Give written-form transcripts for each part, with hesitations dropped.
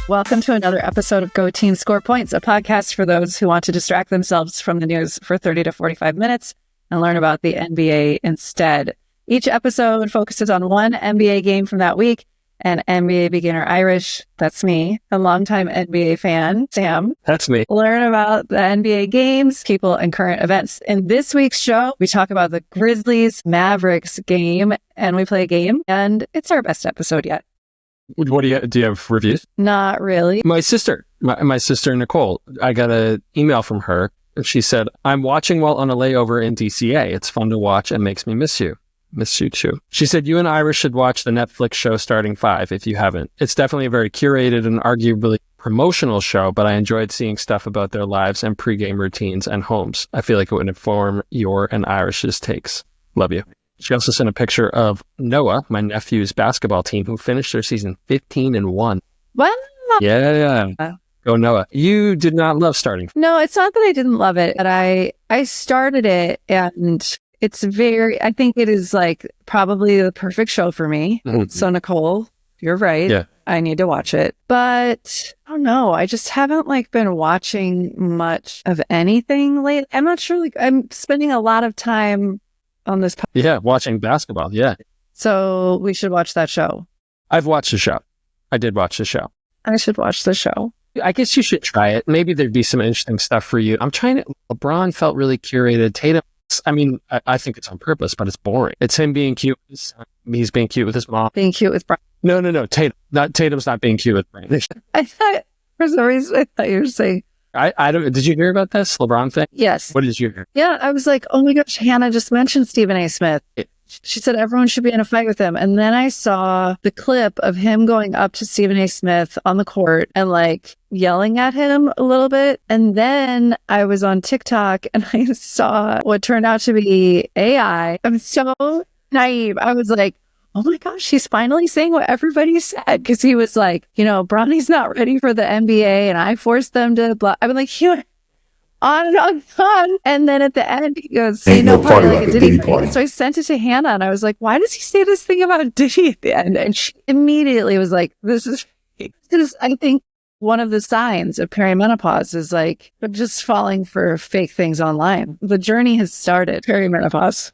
Welcome to another episode of Go Team Score Points, a podcast for those who want to distract themselves from the news for 30 to 45 minutes and learn about the NBA instead. Each episode focuses on one NBA game from that week, and NBA beginner Irish, that's me, a longtime NBA fan, Sam. That's me. Learn about the NBA games, people, and current events. In this week's show, we talk about the Grizzlies-Mavs game, and we play a game, and it's our best episode yet. What do you have reviews? Not really. My sister Nicole, I got an email from her, and she said, "I'm watching while on a layover in DCA. It's fun to watch and makes me miss you." Miss you too. She said, "You and Irish should watch the Netflix show Starting Five if you haven't. It's definitely a very curated and arguably promotional show, but I enjoyed seeing stuff about their lives and pregame routines and homes. I feel like it would inform your and Irish's takes. Love you." She also sent a picture of Noah, my nephew's basketball team, who finished their season 15-1. Wow. Yeah. Go Noah. You did not love Starting. No, it's not that I didn't love it, but I started it, and it's I think it is like probably the perfect show for me. Mm-hmm. So Nicole, you're right. Yeah. I need to watch it. But I don't know. I just haven't been watching much of anything lately. I'm not sure. I'm spending a lot of time on this. Yeah. Watching basketball. Yeah. So we should watch that show. I've watched the show. I did watch the show. I should watch the show. I guess you should try it. Maybe there'd be some interesting stuff for you. LeBron felt really curated. Tatum, I mean, I think it's on purpose, but it's boring. It's him being cute. He's being cute with his mom. Being cute with Brian. No. Tatum's not being cute with Brian. I thought, for some reason, I thought you were saying. I don't. Did you hear about this LeBron thing? Yes. What did you hear? Yeah, I was like, oh my gosh, Hannah just mentioned Stephen A. Smith. She said everyone should be in a fight with him. And then I saw the clip of him going up to Stephen A. Smith on the court and yelling at him a little bit. And then I was on TikTok and I saw what turned out to be AI. I'm so naive. I was like, oh my gosh, he's finally saying what everybody said. Because he was like, Bronny's not ready for the NBA and I forced them to blah. I was like, on and on. And then at the end, he goes, say no party like a Diddy party. So I sent it to Hannah and I was like, why does he say this thing about Diddy at the end? And she immediately was like, this is fake. I think one of the signs of perimenopause is just falling for fake things online. The journey has started, perimenopause.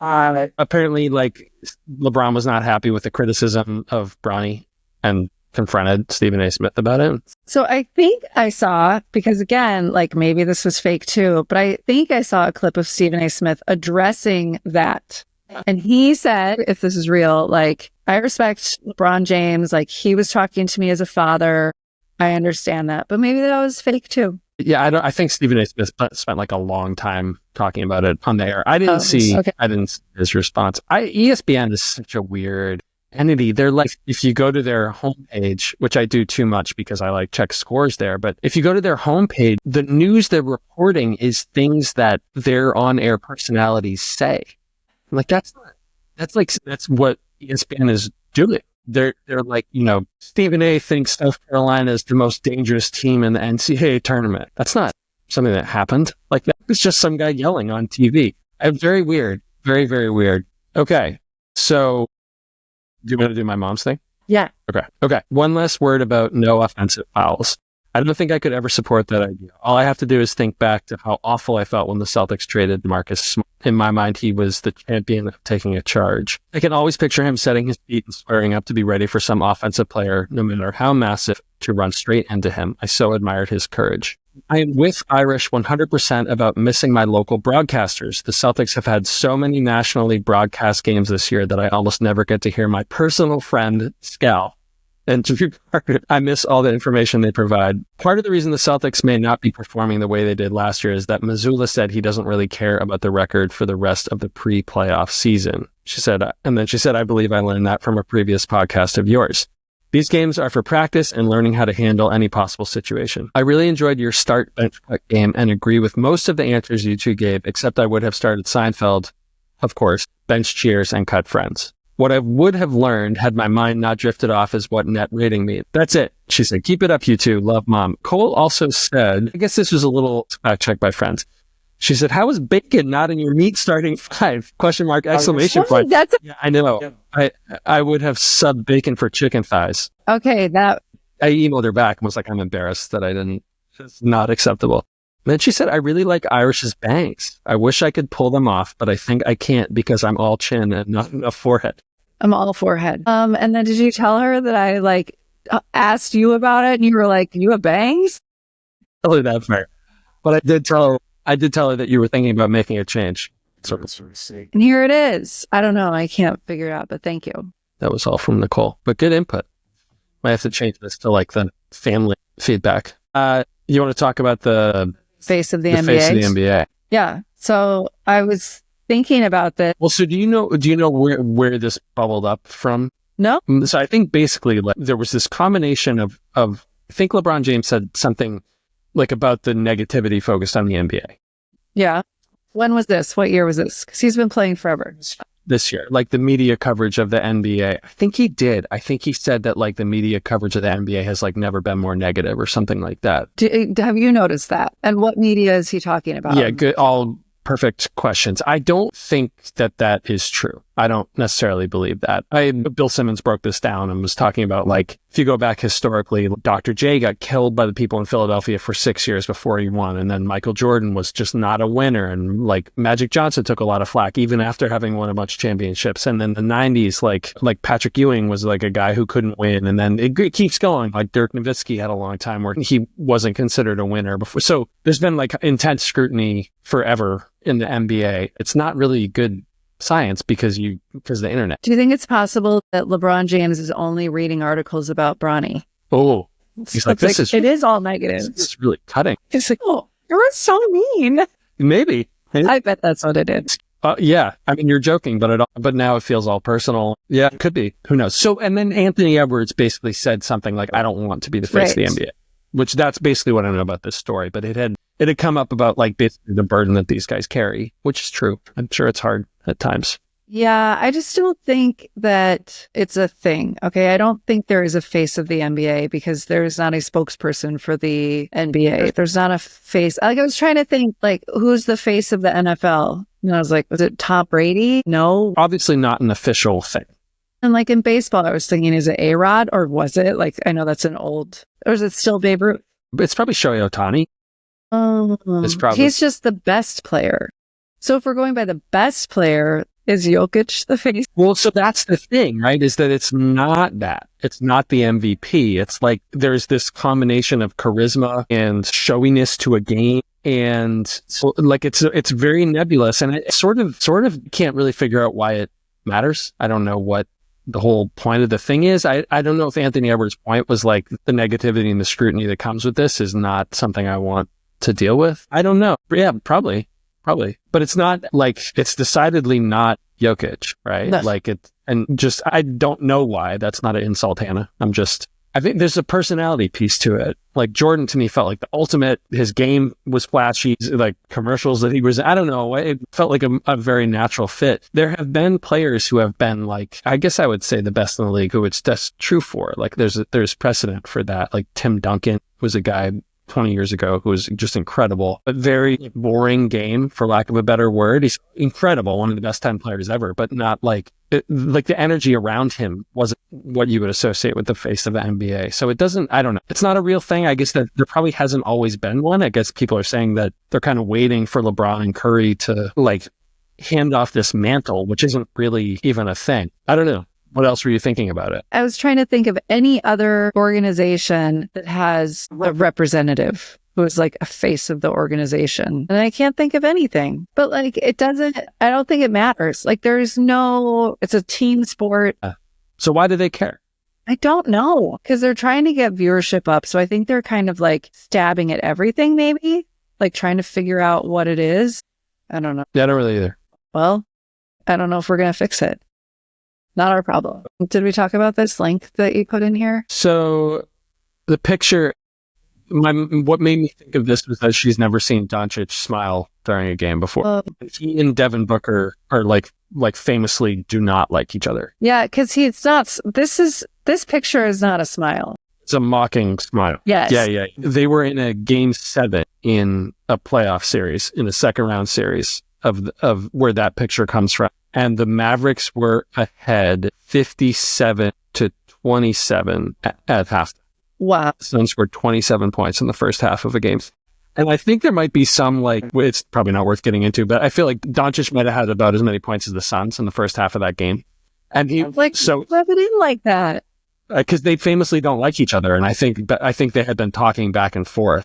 Apparently, LeBron was not happy with the criticism of Bronny and confronted Stephen A. Smith about it. So I think I saw, because again, maybe this was fake too, but I think I saw a clip of Stephen A. Smith addressing that. And he said, if this is real, I respect LeBron James. He was talking to me as a father. I understand that, but maybe that was fake too. Yeah, I think Stephen A. Smith spent a long time talking about it on the air. I didn't see his response. ESPN is such a weird entity. They're if you go to their homepage, which I do too much because I check scores there, but if you go to their homepage, the news they're reporting is things that their on-air personalities say. That's what ESPN is doing. They're Stephen A. thinks South Carolina is the most dangerous team in the NCAA tournament. That's not something that happened. That was just some guy yelling on TV. Very weird. Very, very weird. Okay. So do you want to do my mom's thing? Yeah. Okay. One last word about no offensive fouls. I don't think I could ever support that idea. All I have to do is think back to how awful I felt when the Celtics traded Marcus Smart. In my mind, he was the champion of taking a charge. I can always picture him setting his feet and squaring up to be ready for some offensive player, no matter how massive, to run straight into him. I so admired his courage. I am with Irish 100% about missing my local broadcasters. The Celtics have had so many nationally broadcast games this year that I almost never get to hear my personal friend, Scal. And I miss all the information they provide. Part of the reason the Celtics may not be performing the way they did last year is that Mazzulla said he doesn't really care about the record for the rest of the pre-playoff season. She said, I believe I learned that from a previous podcast of yours. These games are for practice and learning how to handle any possible situation. I really enjoyed your start bench cut game and agree with most of the answers you two gave, except I would have started Seinfeld, of course, bench cheers and cut friends. What I would have learned had my mind not drifted off is what net rating means. That's it. She said, keep it up, you two. Love, Mom. Cole also said, I guess this was a little fact check by friends. She said, how is bacon not in your meat starting five? Question mark, exclamation point. Yeah, I know. Yeah. I would have subbed bacon for chicken thighs. Okay, that I emailed her back and was like, I'm embarrassed that I didn't. It's not acceptable. And then she said, I really like Irish's bangs. I wish I could pull them off, but I think I can't because I'm all chin and not enough forehead. I'm all forehead. And then did you tell her that I like asked you about it and you were like, you have bangs? Totally that fair. But I did tell her that you were thinking about making a change. And here it is. I don't know. I can't figure it out, but thank you. That was all from Nicole, but good input. Might have to change this to like the family feedback. You want to talk about the face of the NBA? Face of the NBA. Yeah. So I was thinking about this. Well, so do you know where this bubbled up from? No. So I think basically like, there was this combination of I think LeBron James said something like about the negativity focused on the NBA. Yeah. When was this? What year was this? Because he's been playing forever. This year, like the media coverage of the NBA. I think he did. I think he said that like the media coverage of the NBA has like never been more negative or something like that. Have you noticed that? And what media is he talking about? Yeah, good. All perfect questions. I don't think that is true. I don't necessarily believe that. Bill Simmons broke this down and was talking about like, if you go back historically, Dr. J got killed by the people in Philadelphia for 6 years before he won. And then Michael Jordan was just not a winner. And like Magic Johnson took a lot of flack even after having won a bunch of championships. And then the 90s, like Patrick Ewing was like a guy who couldn't win. And then it keeps going. Like Dirk Nowitzki had a long time where he wasn't considered a winner before. So there's been like intense scrutiny forever in the NBA. It's not really good science because of the internet. Do you think it's possible that LeBron James is only reading articles about Bronny? Oh, he's like, it is all negative. This is really cutting. It's like, oh, you're so mean. Maybe. I bet that's what it is. Yeah. I mean, you're joking, but now it feels all personal. Yeah, it could be. Who knows? So, and then Anthony Edwards basically said something like, I don't want to be the face of the NBA, which that's basically what I know about this story. But it had come up about like basically the burden that these guys carry, which is true. I'm sure it's hard at times. Yeah, I just don't think that it's a thing. Okay, I don't think there is a face of the NBA because there's not a spokesperson for the NBA. There's not a face. Like I was trying to think, like, who's the face of the NFL? And I was like, was it Tom Brady? No. Obviously not an official thing. And like in baseball, I was thinking, is it A-Rod or was it like, I know that's an old, or is it still Babe Ruth? It's probably Shohei Ohtani. He's just the best player. So if we're going by the best player, is Jokic the face? Well, so that's the thing, right? Is that it's not that. It's not the MVP. It's like there's this combination of charisma and showiness to a game. And so, like it's very nebulous. And I sort of can't really figure out why it matters. I don't know what the whole point of the thing is. I don't know if Anthony Edwards' point was like the negativity and the scrutiny that comes with this is not something I want to deal with. I don't know. Yeah, probably. But it's not like, it's decidedly not Jokic, right? No. Like I don't know why. That's not an insult, Hannah. I think there's a personality piece to it. Like Jordan to me felt like the ultimate, his game was flashy, like commercials that he was, I don't know, it felt like a very natural fit. There have been players who have been like, I guess I would say the best in the league who that's true for. Like there's precedent for that. Like Tim Duncan was a guy 20 years ago who was just incredible, but very boring game for lack of a better word. He's incredible, one of the best 10 players ever, but not like the energy around him wasn't what you would associate with the face of the NBA. So it doesn't, I don't know. It's not a real thing. I guess that there probably hasn't always been one. I guess people are saying that they're kind of waiting for LeBron and Curry to like hand off this mantle, which isn't really even a thing. I don't know. What else were you thinking about it? I was trying to think of any other organization that has a representative who is like a face of the organization. And I can't think of anything. But like I don't think it matters. Like it's a team sport. So why do they care? I don't know. Because they're trying to get viewership up. So I think they're kind of like stabbing at everything maybe. Like trying to figure out what it is. I don't know. Yeah, I don't really either. Well, I don't know if we're going to fix it. Not our problem. Did we talk about this link that you put in here? So the picture, what made me think of this was that she's never seen Doncic smile during a game before. He and Devin Booker are like famously do not like each other. Yeah, because this picture is not a smile. It's a mocking smile. Yes. Yeah. They were in a game 7 in a playoff series, in a second round series of where that picture comes from. And the Mavericks were ahead 57-27 at halftime. Wow. The Suns scored 27 points in the first half of a game. And I think there might be some, like, it's probably not worth getting into, but I feel like Doncic might have had about as many points as the Suns in the first half of that game. And he Like, so rub it in like that. Because they famously don't like each other. And I think they had been talking back and forth.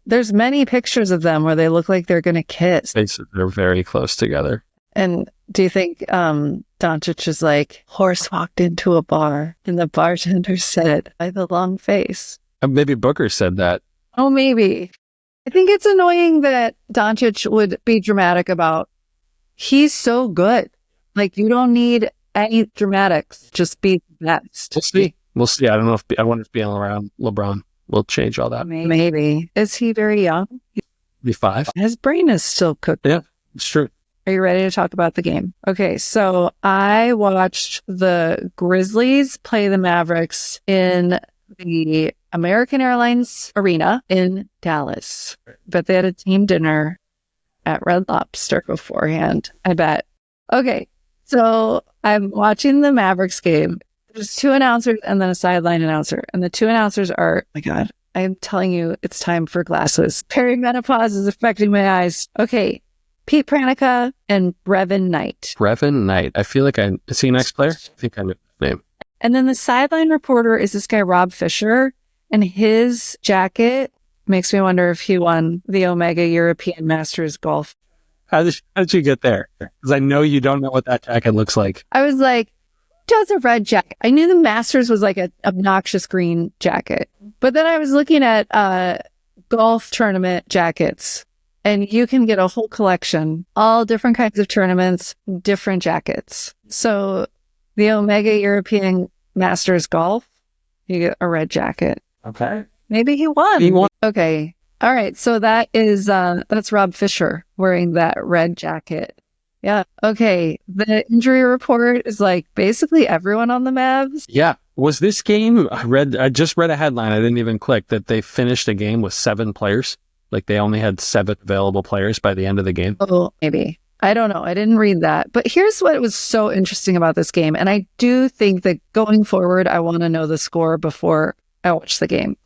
There's many pictures of them where they look like they're going to kiss. They're very close together. And do you think Doncic is like, horse walked into a bar and the bartender said, by the long face? Maybe Booker said that. Oh, maybe. I think it's annoying that Doncic would be dramatic about, he's so good. Like, you don't need any dramatics. Just be the best. We'll see. I don't know I wonder if being around LeBron will change all that. Maybe. Is he very young? Be 5. His brain is still cooked. Yeah, it's true. Are you ready to talk about the game? Okay, so I watched the Grizzlies play the Mavericks in the American Airlines Arena in Dallas. But they had a team dinner at Red Lobster beforehand, I bet. Okay, so I'm watching the Mavericks game. There's 2 announcers and then a sideline announcer. And the 2 announcers are, oh my God, I'm telling you, it's time for glasses. Perimenopause is affecting my eyes. Okay, Pete Pranica and Brevin Knight. Brevin Knight. I feel like is he an ex-player? I think I know his name. And then the sideline reporter is this guy, Rob Fisher, and his jacket makes me wonder if he won the Omega European Masters Golf. How did you get there? Because I know you don't know what that jacket looks like. I was like, who does a red jacket? I knew the Masters was like an obnoxious green jacket. But then I was looking at golf tournament jackets. And you can get a whole collection, all different kinds of tournaments, different jackets. So the Omega European Masters Golf, you get a red jacket. Okay. Maybe he won. He won. Okay. All right. So that's Rob Fisher wearing that red jacket. Yeah. Okay. The injury report is like basically everyone on the Mavs. Yeah. Was this game, I just read a headline, I didn't even click, that they finished a game with 7 players? Like they only had 7 available players by the end of the game? Oh, maybe. I don't know. I didn't read that. But here's what was so interesting about this game. And I do think that going forward, I want to know the score before I watch the game.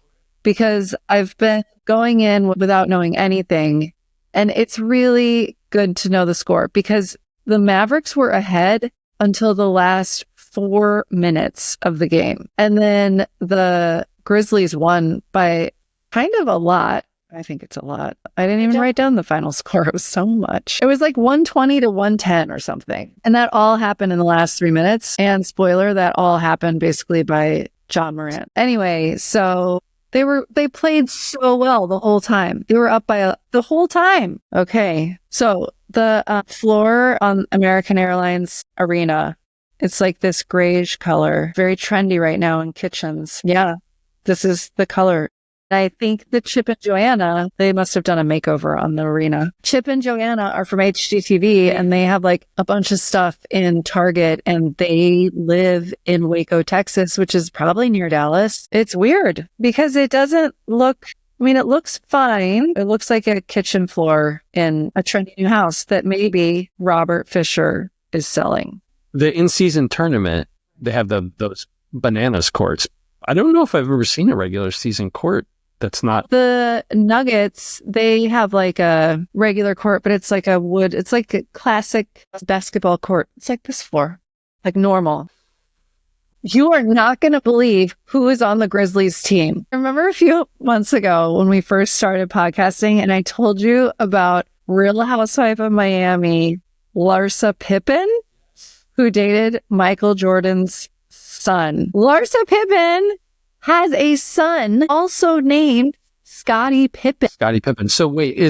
Because I've been going in without knowing anything. And it's really good to know the score. Because the Mavericks were ahead until the last 4 minutes of the game. And then the Grizzlies won by kind of a lot. I think it's a lot. I didn't even write down the final score. It was so much. It was like 120 to 110 or something. And that all happened in the last 3 minutes. And spoiler, that all happened basically by John Morant. Anyway, so they played so well the whole time. They were up by the whole time. Okay. So the floor on American Airlines Arena, it's like this grayish color, very trendy right now in kitchens. Yeah, this is the color. I think that Chip and Joanna, they must have done a makeover on the arena. Chip and Joanna are from HGTV and they have like a bunch of stuff in Target and they live in Waco, Texas, which is probably near Dallas. It's weird because it doesn't look, I mean, it looks fine. It looks like a kitchen floor in a trendy new house that maybe Robert Fisher is selling. The in-season tournament, they have those bananas courts. I don't know if I've ever seen a regular season court that's not. The Nuggets, they have like a regular court, but it's like it's like a classic basketball court. It's like this floor, like normal. You are not going to believe who is on the Grizzlies team. Remember a few months ago when we first started podcasting and I told you about Real Housewife of Miami, Larsa Pippen, who dated Michael Jordan's son. Larsa Pippen has a son also named Scottie Pippen. Scottie Pippen. So wait,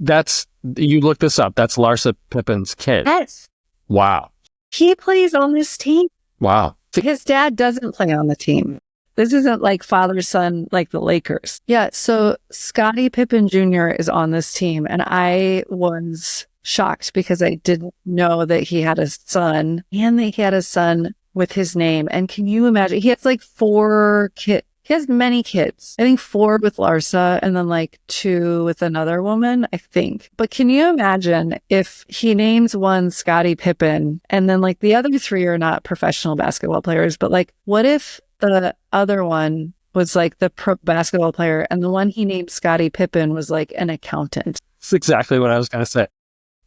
that's, you look this up, that's Larsa Pippen's kid? Yes. Wow. He plays on this team. Wow. His dad doesn't play on the team. This isn't like father-son like the Lakers. Yeah, so Scottie Pippen Jr. is on this team, and I was shocked because I didn't know that he had a son, and that he had a son with his name. And can you imagine? He has like 4 kids. He has many kids. I think 4 with Larsa and then like 2 with another woman, I think. But can you imagine if he names one Scottie Pippen and then like the other 3 are not professional basketball players, but like what if the other one was like the pro basketball player, and the one he named Scottie Pippen was like an accountant. That's exactly what I was going to say.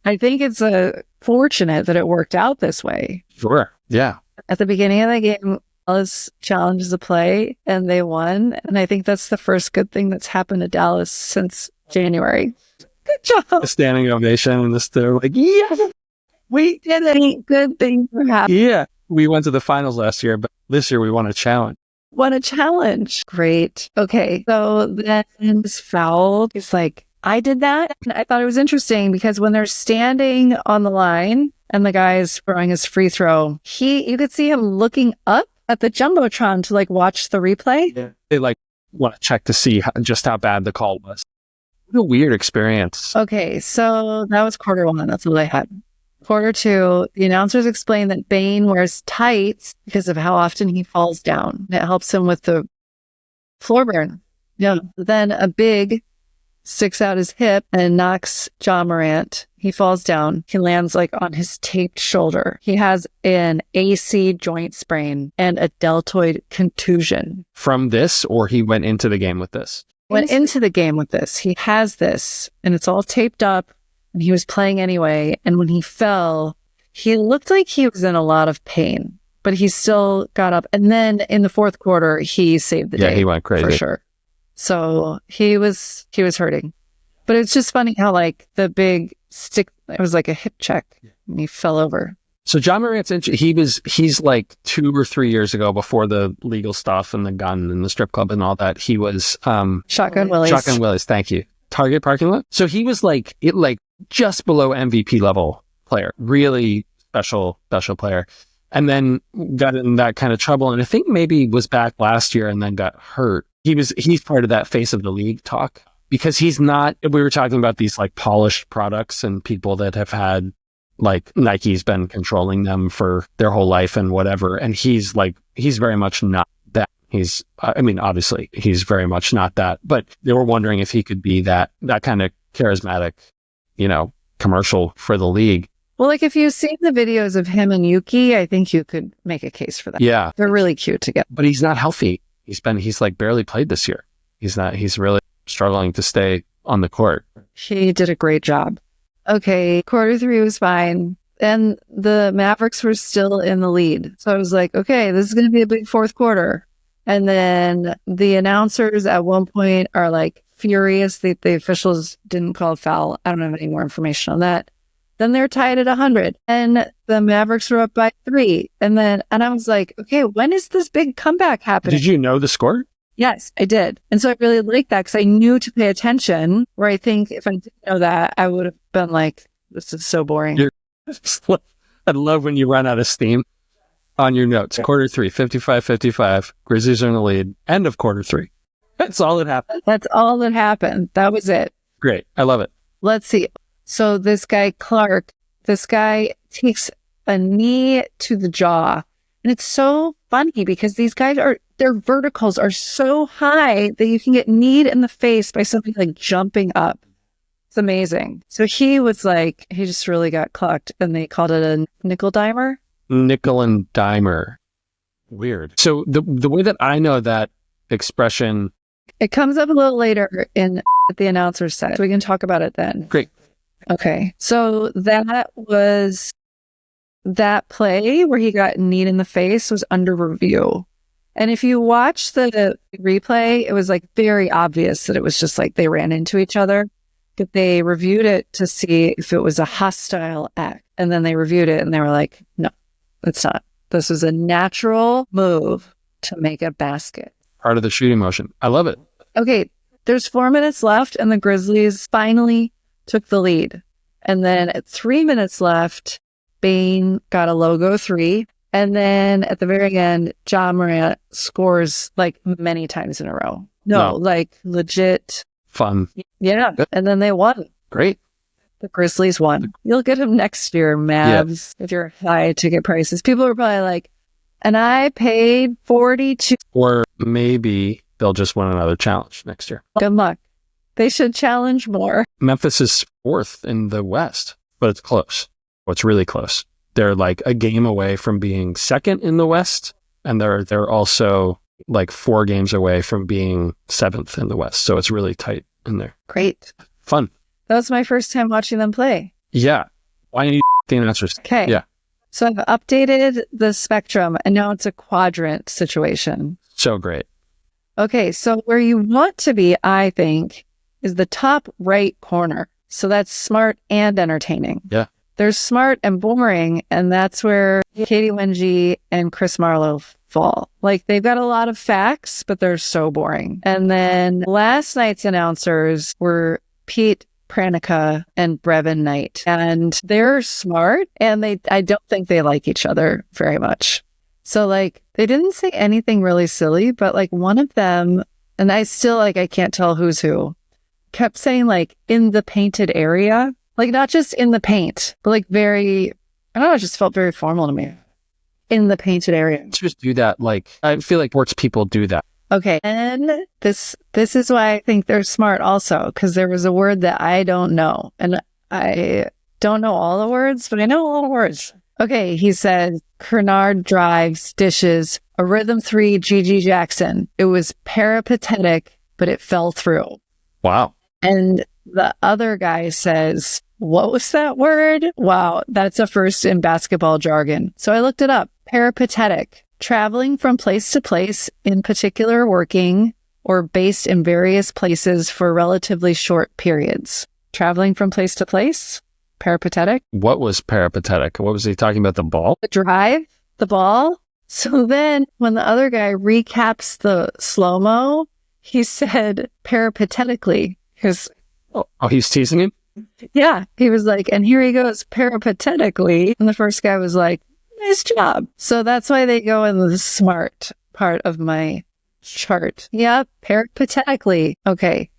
I think it's fortunate that it worked out this way. Sure. Yeah. At the beginning of the game, Dallas challenged the play and they won. And I think that's the first good thing that's happened to Dallas since January. Good job. A standing ovation, and they're like, yeah, we did it. Good things are happening. Yeah. We went to the finals last year, but this year we won a challenge. What a challenge. Great. Okay. So then this foul, it's like, I did that. And I thought it was interesting because when they're standing on the line and the guy's throwing his free throw, you could see him looking up at the Jumbotron to like watch the replay. Yeah. They like want to check to see just how bad the call was. What a weird experience. Okay. So that was quarter one. That's all I had. Quarter two, the announcers explained that Bane wears tights because of how often he falls down. It helps him with the floor burn. Yeah. Then a big sticks out his hip and knocks John Morant. He falls down. He lands like on his taped shoulder. He has an AC joint sprain and a deltoid contusion. From this, or he went into the game with this? Went into the game with this. He has this and it's all taped up and he was playing anyway. And when he fell, he looked like he was in a lot of pain, but he still got up. And then in the fourth quarter, he saved the day. Yeah, he went crazy. For sure. So he was hurting, but it's just funny how like the big stick, it was like a hip check and he fell over. So John Morant's he's like 2 or 3 years ago, before the legal stuff and the gun and the strip club and all that, he was Shotgun Willie's. Thank you. Target parking lot. So he was like just below MVP level player, really special player. And then got in that kind of trouble. And I think maybe was back last year and then got hurt. He's part of that face of the league talk, because he's not, we were talking about these like polished products and people that have had like Nike's been controlling them for their whole life and whatever. And he's very much not that. Obviously he's very much not that, but they were wondering if he could be that kind of charismatic, commercial for the league. Well, like if you've seen the videos of him and Yuki, I think you could make a case for that. Yeah. They're really cute together. But he's not healthy. He's like barely played this year. He's really struggling to stay on the court. He did a great job. Okay. Quarter three was fine. And the Mavericks were still in the lead. So I was like, okay, this is going to be a big fourth quarter. And then the announcers at one point are like furious that the officials didn't call a foul. I don't have any more information on that. Then they're tied at 100 and the Mavericks were up by 3. And I was like, okay, when is this big comeback happening? Did you know the score? Yes, I did. And so I really liked that because I knew to pay attention, where I think if I didn't know that, I would have been like, this is so boring. I love when you run out of steam on your notes. Quarter three, 55-55. Grizzlies are in the lead. End of quarter three. That's all that happened. That's all that happened. That was it. Great. I love it. Let's see. So this guy, Clark, takes a knee to the jaw. And it's so funny because these guys their verticals are so high that you can get kneed in the face by somebody like jumping up. It's amazing. So he just really got clocked and they called it a nickel dimer. Nickel and dimer. Weird. So the way that I know that expression. It comes up a little later in the announcer set. So we can talk about it then. Great. Okay. So that play where he got kneed in the face was under review. And if you watch the replay, it was like very obvious that it was just like they ran into each other. But they reviewed it to see if it was a hostile act. And then they reviewed it and they were like, no, it's not. This was a natural move to make a basket. Part of the shooting motion. I love it. Okay. There's 4 minutes left and the Grizzlies finally took the lead. And then at 3 minutes left, Bane got a logo 3. And then at the very end, John Morant scores like many times in a row. No, like legit. Fun. Yeah. Good. And then they won. Great. The Grizzlies won. You'll get him next year, Mavs, if you're high ticket prices. People are probably like, and I paid 42. Or maybe they'll just win another challenge next year. Good luck. They should challenge more. Memphis is 4th in the West, but it's close. It's really close. They're like a game away from being 2nd in the West, and they're also like 4 games away from being 7th in the West. So it's really tight in there. Great. Fun. That was my first time watching them play. Yeah. Why don't you the announcers? Okay. Yeah. So I've updated the spectrum and now it's a quadrant situation. So great. Okay. So where you want to be, I think, is the top right corner. So that's smart and entertaining. Yeah. There's smart and boring, and that's where Katie Wengie and Chris Marlowe fall. Like, they've got a lot of facts, but they're so boring. And then last night's announcers were Pete Pranica and Brevin Knight. And they're smart, and I don't think they like each other very much. So, like, they didn't say anything really silly, but, like, one of them, and I still, like, I can't tell who's who, kept saying, like, in the painted area. Like, not just in the paint, but like very, I don't know, it just felt very formal to me. In the painted area. Just do that. Like, I feel like sports people do that. Okay. And this is why I think they're smart also, because there was a word that I don't know. And I don't know all the words, but I know a lot of words. Okay. He said, Kernard drives, dishes, a rhythm 3, Gigi Jackson. It was peripatetic, but it fell through. Wow. And the other guy says, what was that word? Wow, that's a first in basketball jargon. So I looked it up. Peripatetic, traveling from place to place, in particular working or based in various places for relatively short periods. Traveling from place to place, peripatetic. What was peripatetic? What was he talking about? The ball? The drive, the ball. So then when the other guy recaps the slow-mo, he said peripatetically, because Oh, he's teasing him? yeah, he was like, and here he goes peripatetically. And the first guy was like, nice job. So that's why they go in the smart part of my chart. Yeah, peripatetically. Okay.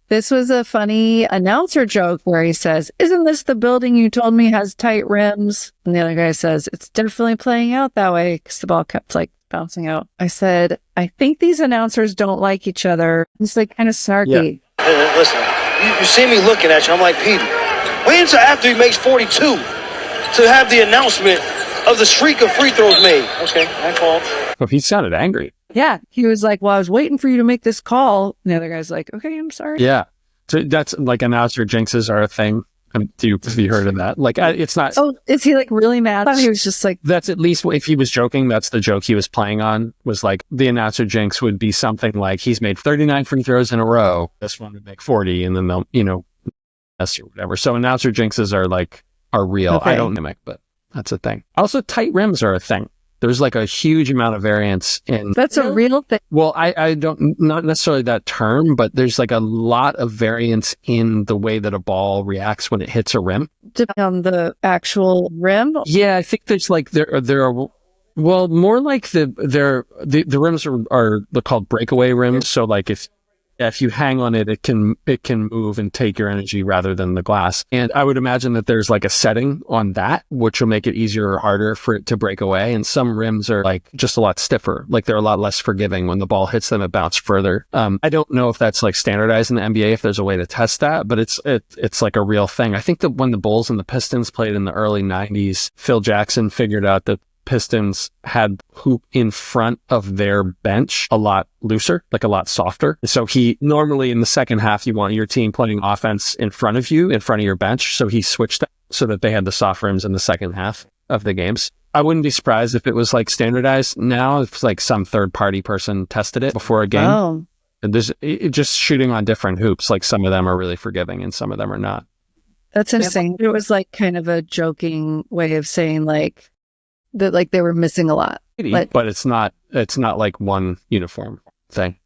This was a funny announcer joke where he says, isn't this the building you told me has tight rims? And the other guy says, it's definitely playing out that way because the ball kept like bouncing out. I said, I think these announcers don't like each other. It's like kind of snarky. Yeah. Hey, listen, you see me looking at you. I'm like, Petey, wait until after he makes 42 to have the announcement of the streak of free throws made. Okay, my fault. Oh, he sounded angry. Yeah. He was like, well, I was waiting for you to make this call. And the other guy's like, okay, I'm sorry. Yeah. So that's like announcer jinxes are a thing. Have you heard of that? Like, it's not. Oh, is he like really mad? I thought he was just like. That's at least if he was joking, that's the joke he was playing on, was like the announcer jinx would be something like he's made 39 free throws in a row. This one would make 40 and then they'll, or whatever. So announcer jinxes are real. Okay. I don't mimic, but that's a thing. Also, tight rims are a thing. There's like a huge amount of variance in. That's a real thing. Well, I don't, not necessarily that term, but there's like a lot of variance in the way that a ball reacts when it hits a rim. Depending on the actual rim. Yeah, I think there's like, there are, well, more like the rims are they're called breakaway rims. So like if you hang on it, it can move and take your energy rather than the glass. And I would imagine that there's like a setting on that, which will make it easier or harder for it to break away. And some rims are like just a lot stiffer, like they're a lot less forgiving. When the ball hits them, it bounces further. I don't know if that's like standardized in the NBA, if there's a way to test that, but it's like a real thing. I think that when the Bulls and the Pistons played in the early 90s, Phil Jackson figured out that Pistons had hoop in front of their bench a lot looser, like a lot softer. So he normally in the second half, you want your team playing offense in front of your bench. So he switched that so that they had the soft rims in the second half of the games. I wouldn't be surprised if it was like standardized now. If like some third party person tested it before a game. Oh. And there's just shooting on different hoops. Like some of them are really forgiving and some of them are not. That's interesting. It was like kind of a joking way of saying like, that like they were missing a lot. But it's not like one uniform thing.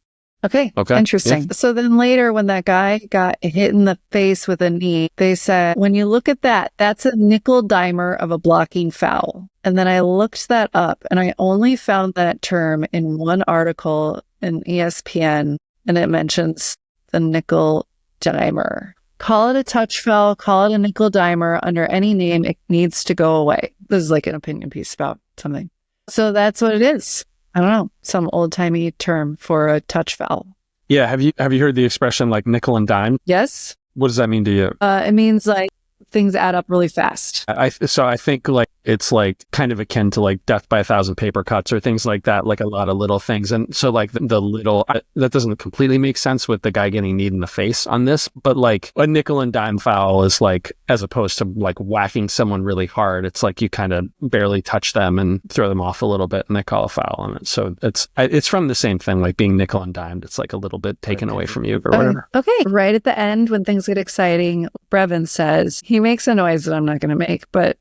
Okay. Interesting. Yeah. So then later when that guy got hit in the face with a knee, they said, when you look at that, that's a nickel dimer of a blocking foul. And then I looked that up and I only found that term in one article in ESPN and it mentions the nickel dimer. Call it a touch foul, call it a nickel dimer. Under any name, it needs to go away. This is like an opinion piece about something. So that's what it is. I don't know, some old-timey term for a touch foul. Yeah, have you heard the expression like nickel and dime? Yes. What does that mean to you? It means like things add up really fast. So I think like it's like kind of akin to like death by 1,000 paper cuts or things like that, like a lot of little things. And so like the little, that doesn't completely make sense with the guy getting kneed in the face on this, but like a nickel and dime foul is like, as opposed to like whacking someone really hard, it's like you kind of barely touch them and throw them off a little bit and they call a foul on it. So it's from the same thing, like being nickel and dimed. It's like a little bit taken away from you or whatever. Okay. Right at the end, when things get exciting, Brevin says, he makes a noise that I'm not going to make, but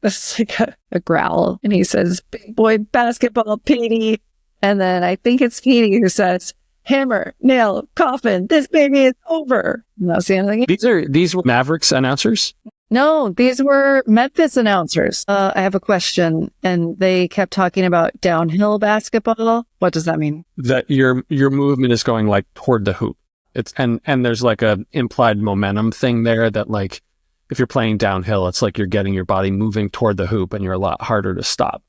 it's like a growl. And he says, big boy basketball, Petey. And then I think it's Petey who says, hammer, nail, coffin, this baby is over. Not seeing anything. These were Mavericks announcers? No, these were Memphis announcers. I have a question, and they kept talking about downhill basketball. What does that mean? That your movement is going like toward the hoop. And there's like a implied momentum thing there that like, if you're playing downhill, it's like you're getting your body moving toward the hoop and you're a lot harder to stop.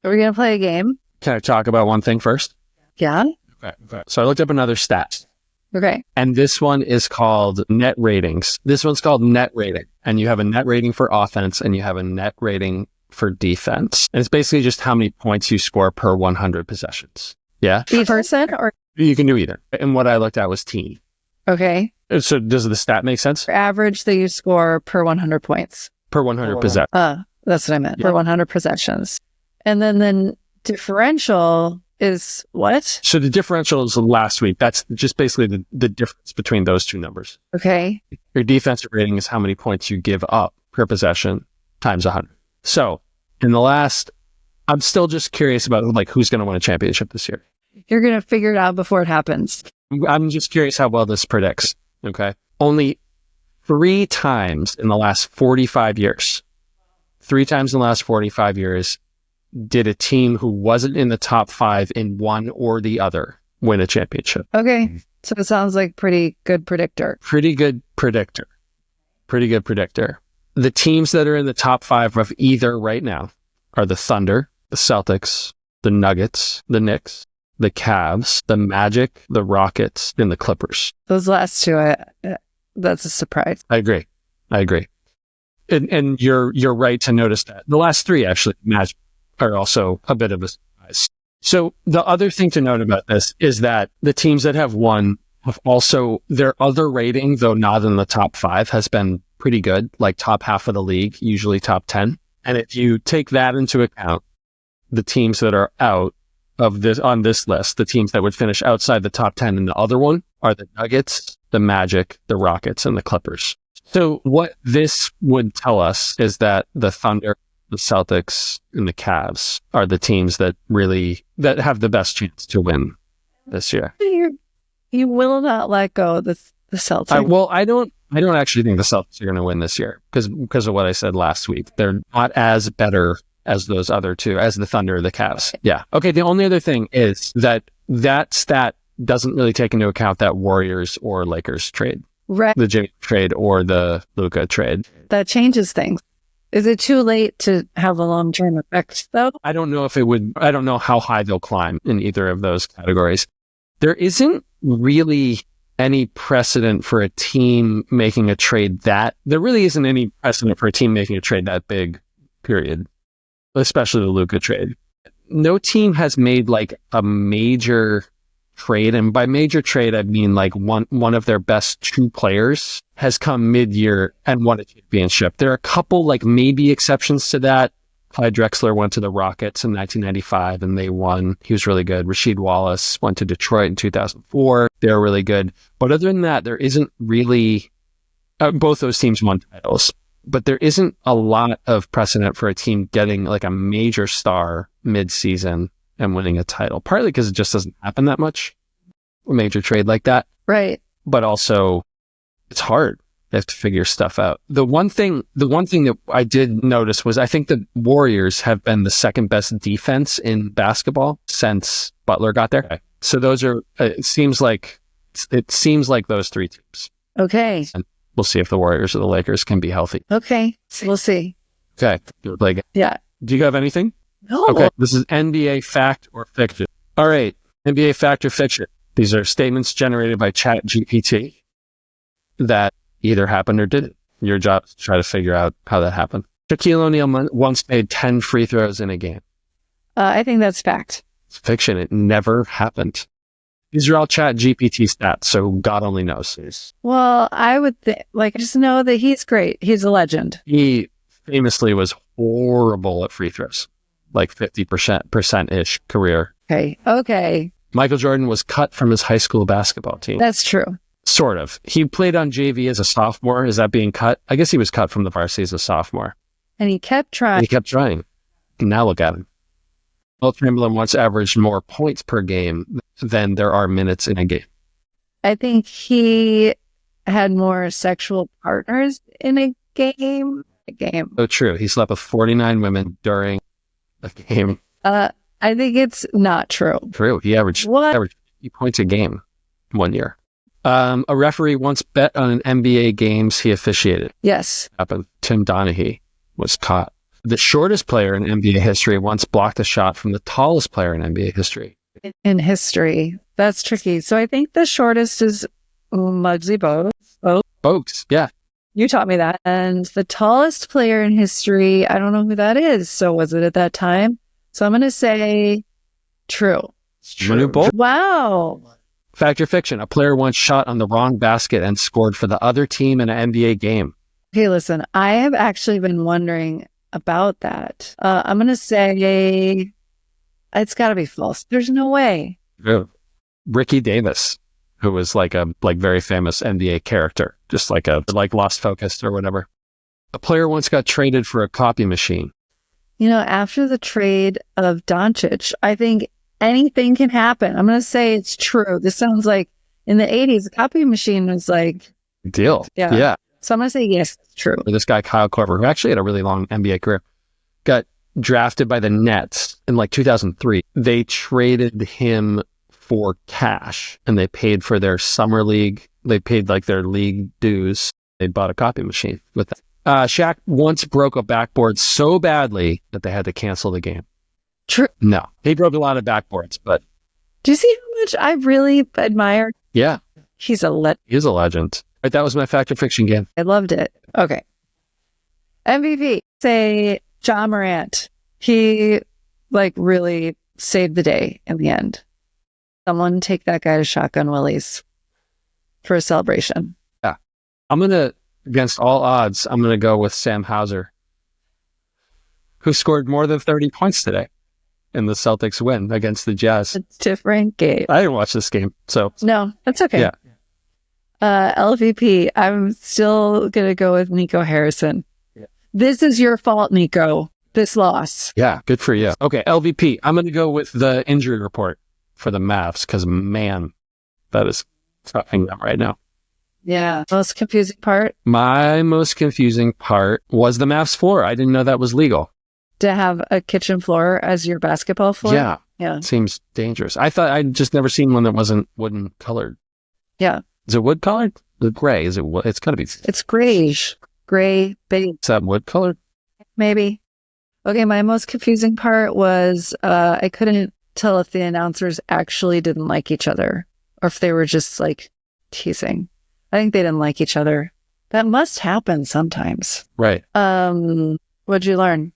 Are we going to play a game? Can I talk about one thing first? Yeah. Okay. So I looked up another stat. Okay. And this one is called net ratings. This one's called net rating. And you have a net rating for offense and you have a net rating for defense. And it's basically just how many points you score per 100 possessions. Yeah. Each person or? You can do either. And what I looked at was team. Okay. So does the stat make sense? Average that you score per 100 points. Per 100 possessions. That's what I meant. Yeah. Per 100 possessions. And then differential is what? So the differential is last week. That's just basically the difference between those two numbers. Okay. Your defensive rating is how many points you give up per possession times 100. So in the last, I'm still just curious about like who's going to win a championship this year. You're going to figure it out before it happens. I'm just curious how well this predicts. Okay. Only 3 times in the last 45 years, 3 times in the last 45 years, did a team who wasn't in the top 5 in one or the other win a championship. Okay. So it sounds like pretty good predictor. Pretty good predictor. The teams that are in the top 5 of either right now are the Thunder, the Celtics, the Nuggets, the Knicks, the Cavs, the Magic, the Rockets, and the Clippers. Those last two, that's a surprise. I agree. And you're right to notice that. The last 3 actually, Magic, are also a bit of a surprise. So the other thing to note about this is that the teams that have won have also, their other rating, though not in the top 5, has been pretty good, like top half of the league, usually top 10. And if you take that into account, the teams that are out of this on this list, the teams that would finish outside the top 10 in the other one are the Nuggets, the Magic, the Rockets, and the Clippers. So what this would tell us is that the Thunder, the Celtics, and the Cavs are the teams that have the best chance to win this year. You will not let go of the Celtics. I don't actually think the Celtics are going to win this year because of what I said last week. They're not as better as those other two, as the Thunder or the Cavs. Yeah. Okay. The only other thing is that stat doesn't really take into account that Warriors or Lakers trade, Right. the Jimmy trade or the Luka trade. That changes things. Is it too late to have a long-term effect, though? I don't know if it would. I don't know how high they'll climb in either of those categories. There isn't really any precedent for a team making a trade there really isn't any precedent for a team making a trade that big, period. Especially the Luka trade. No team has made like a major trade. And by major trade, I mean like one of their best 2 players has come mid-year and won a championship. There are a couple like maybe exceptions to that. Clyde Drexler went to the Rockets in 1995 and they won. He was really good. Rasheed Wallace went to Detroit in 2004. They were really good. But other than that, there isn't really, both those teams won titles, but there isn't a lot of precedent for a team getting like a major star mid-season and winning a title, partly because it just doesn't happen that much, a major trade like that. Right. But also it's hard. They have to figure stuff out. The one thing that I did notice was I think the Warriors have been the second best defense in basketball since Butler got there. Okay. So those are, it seems like those 3 teams. Okay. And we'll see if the Warriors or the Lakers can be healthy. Okay. So we'll see. Okay. Yeah. Do you have anything? No. Okay. This is NBA fact or fiction. All right. NBA fact or fiction. These are statements generated by ChatGPT that either happened or didn't. Your job is to try to figure out how that happened. Shaquille O'Neal once made 10 free throws in a game. I think that's fact. It's fiction. It never happened. These are all chat GPT stats, so God only knows. Well, I would just know that he's great. He's a legend. He famously was horrible at free throws, like 50%-ish career. Okay. Michael Jordan was cut from his high school basketball team. That's true. Sort of. He played on JV as a sophomore. Is that being cut? I guess he was cut from the varsity as a sophomore. And he kept trying. Now look at him. Will Chamberlain once averaged more points per game than there are minutes in a game. I think he had more sexual partners in a game. Oh, true. He slept with 49 women during a game. I think it's not true. True. He averaged 50 points a game 1 year. A referee once bet on an NBA games he officiated. Yes. Happened. Tim Donaghy was caught. The shortest player in NBA history once blocked a shot from the tallest player in NBA history. In history. That's tricky. So I think the shortest is Muggsy Bogues. Bogues, yeah. You taught me that. And the tallest player in history, I don't know who that is. So was it at that time? So I'm going to say true. Manu Bolt. Wow. Fact or fiction? A player once shot on the wrong basket and scored for the other team in an NBA game. Okay, listen, I have actually been wondering about that. I'm going to say it's got to be false. There's no way. Ricky Davis, who was like a very famous NBA character, just like Lost Focus or whatever. A player once got traded for a copy machine. After the trade of Doncic, I think anything can happen. I'm going to say it's true. This sounds like in the 80s, the copy machine was like... Deal. Yeah. So I'm going to say yes, it's true. This guy, Kyle Korver, who actually had a really long NBA career, got drafted by the Nets in 2003. They traded him for cash and they paid for their summer league. They paid their league dues. They bought a copy machine with that. Shaq once broke a backboard so badly that they had to cancel the game. True. No, he broke a lot of backboards, but... Do you see how much I really admire? Yeah. He's a legend. He's a legend. Right, that was my fact or fiction game. I loved it. Okay. MVP. Say Ja Morant. He really saved the day in the end. Someone take that guy to Shotgun Willie's for a celebration. Yeah. Against all odds, I'm going to go with Sam Hauser, who scored more than 30 points today in the Celtics win against the Jazz. It's a different game. I didn't watch this game, so... No, that's okay. Yeah. LVP, I'm still going to go with Nico Harrison. Yeah. This is your fault, Nico. This loss. Yeah, good for you. Okay, LVP. I'm going to go with the injury report for the Mavs because, man, that is toughing them right now. Yeah. Most confusing part? My most confusing part was the Mavs floor. I didn't know that was legal. To have a kitchen floor as your basketball floor? Yeah. It seems dangerous. I thought I'd just never seen one that wasn't wooden colored. Yeah. Is it wood colored? Is it gray? Is it? It's got to be. It's grayish. Gray, beige. Is that wood colored? Maybe. Okay, my most confusing part was I couldn't tell if the announcers actually didn't like each other or if they were just teasing. I think they didn't like each other. That must happen sometimes. Right. What'd you learn?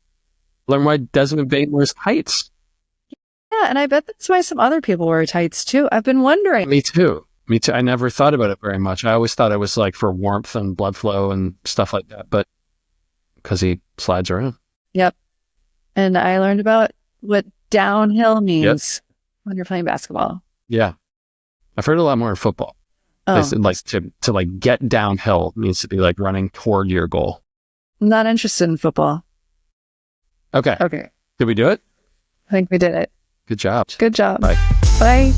Learn why Desmond Bain wears tights. Yeah, and I bet that's why some other people wear tights too. I've been wondering. Me too. I never thought about it very much. I always thought it was for warmth and blood flow and stuff like that, but because he slides around. Yep. And I learned about what downhill means when you're playing basketball. Yeah. I've heard a lot more in football. Oh. They said to get downhill means to be running toward your goal. I'm not interested in football. Okay. Okay. Did we do it? I think we did it. Good job. Good job. Bye. Bye.